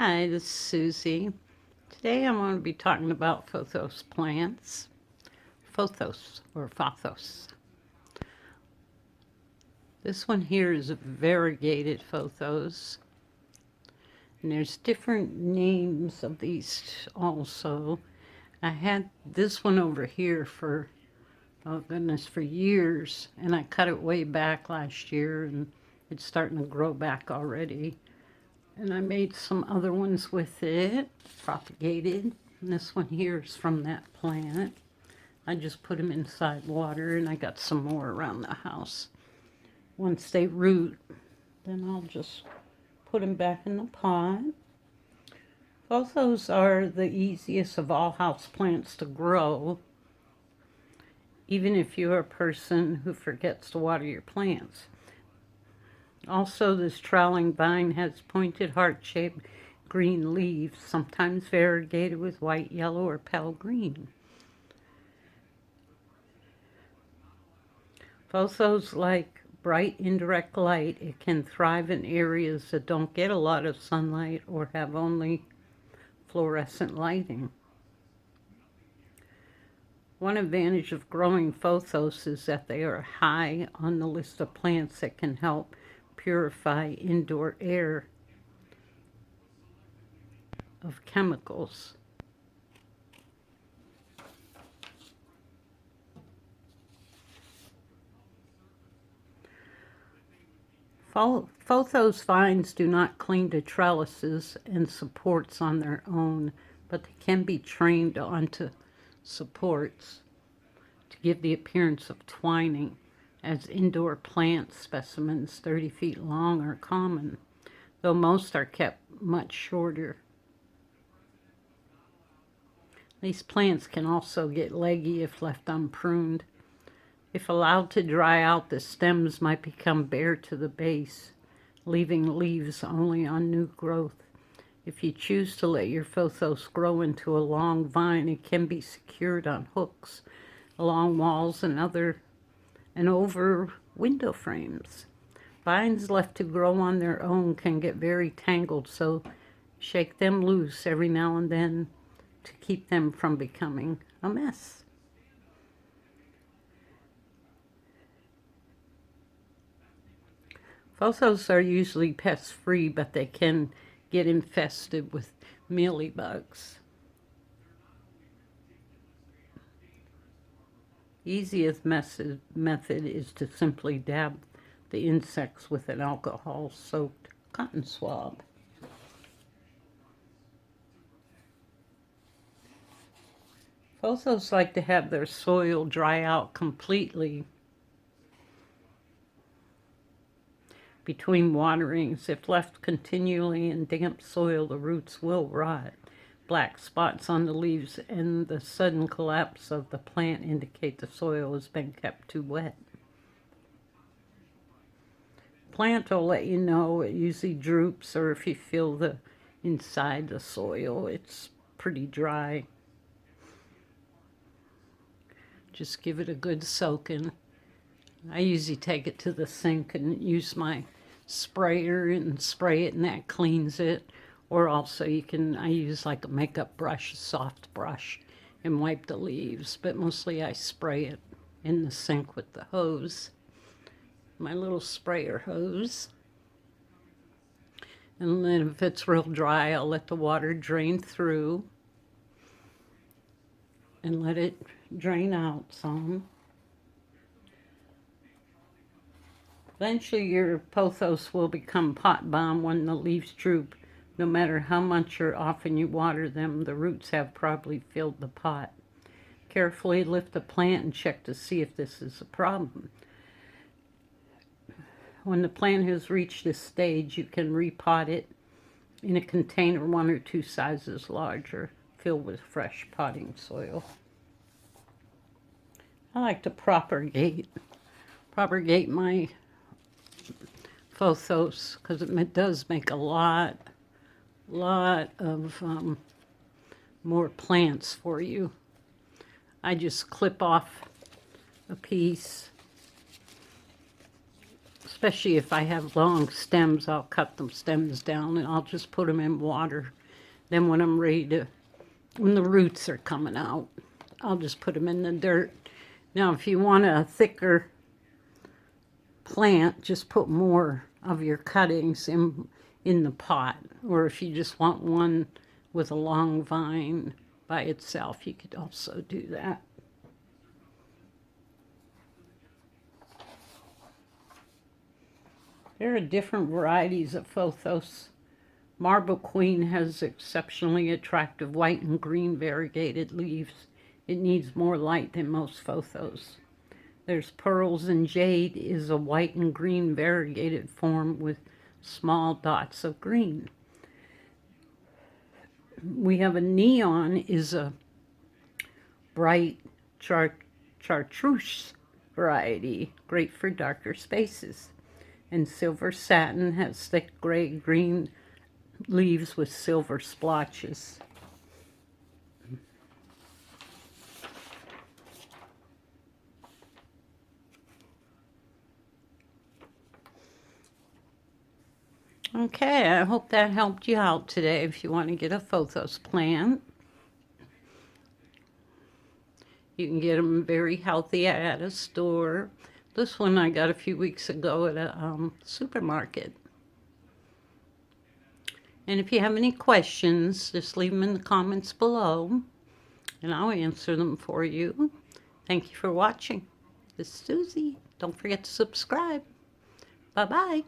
Hi, this is Susie. Today I'm going to be talking about Pothos plants. Pothos or Pothos. This one here is a variegated Pothos. And there's different names of these also. I had this one over here for, oh goodness, for years. And I cut it way back last year and it's starting to grow back already. And I made some other ones with it, propagated. And this one here is from that plant. I just put them inside water and I got some more around the house. Once they root, then I'll just put them back in the pot. Both those are the easiest of all house plants to grow, even if you're a person who forgets to water your plants. Also, this troweling vine has pointed heart-shaped green leaves, sometimes variegated with white, yellow, or pale green. Pothos like bright indirect light. It can thrive in areas that don't get a lot of sunlight or have only fluorescent lighting. One advantage of growing pothos is that they are high on the list of plants that can help purify indoor air of chemicals. Pothos vines do not cling to trellises and supports on their own, but they can be trained onto supports to give the appearance of twining, as indoor plant specimens 30 feet long are common, though most are kept much shorter. These plants can also get leggy if left unpruned. If allowed to dry out, the stems might become bare to the base, leaving leaves only on new growth. If you choose to let your pothos grow into a long vine, it can be secured on hooks along walls and over window frames. Vines left to grow on their own can get very tangled, so shake them loose every now and then to keep them from becoming a mess. Pothos are usually pest-free, but they can get infested with mealybugs. Easiest method is to simply dab the insects with an alcohol-soaked cotton swab. Pothos like to have their soil dry out completely between waterings. If left continually in damp soil, the roots will rot. Black spots on the leaves and the sudden collapse of the plant indicate the soil has been kept too wet. Plant will let you know. It usually droops, or if you feel the inside the soil, it's pretty dry. Just give it a good soaking. I usually take it to the sink and use my sprayer and spray it, and that cleans it. Or also I use like a makeup brush, a soft brush, and wipe the leaves. But mostly I spray it in the sink with the hose, my little sprayer hose. And then if it's real dry, I'll let the water drain through and let it drain out some. Eventually your pothos will become pot bomb when the leaves droop. No matter how much or often you water them, the roots have probably filled the pot. Carefully lift the plant and check to see if this is a problem. When the plant has reached this stage, you can repot it in a container 1 or 2 sizes larger, filled with fresh potting soil. I like to propagate my pothos because it does make a lot of more plants for you. I just clip off a piece, especially if I have long stems, I'll cut the stems down and I'll just put them in water. Then when I'm ready to, when the roots are coming out, I'll just put them in the dirt. Now, if you want a thicker plant, just put more of your cuttings in the pot. Or if you just want one with a long vine by itself, you could also do that. There are different varieties of Pothos. Marble Queen has exceptionally attractive white and green variegated leaves. It needs more light than most Pothos. There's Pearls and Jade is a white and green variegated form with small dots of green. We have a Neon is a bright chartreuse variety, great for darker spaces. And Silver Satin has thick gray-green leaves with silver splotches. Okay, I hope that helped you out today if you want to get a Pothos plant. You can get them very healthy at a store. This one I got a few weeks ago at a supermarket. And if you have any questions, just leave them in the comments below, and I'll answer them for you. Thank you for watching. This is Susie. Don't forget to subscribe. Bye-bye.